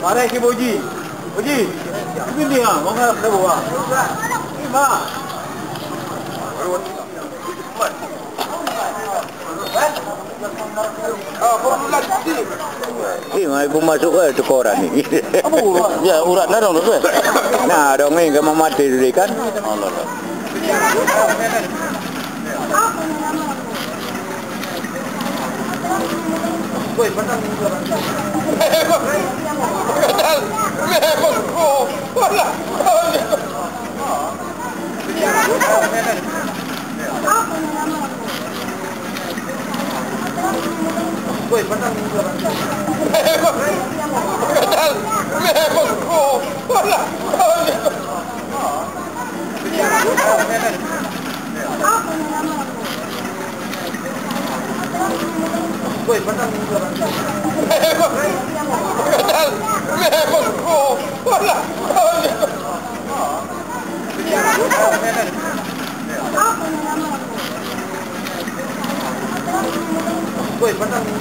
Mari ke Boji. Boji. Ini dia, mana dah buat. Ma. Mai pun masuk ke tu koran ni. Apa urat? Ya, urat dah dong tu. Nah, dong ni ke mati dulu kan. Allah. Woi, benar ni. Woi, benar ni. Woi, benar ni. Woi, benar ni.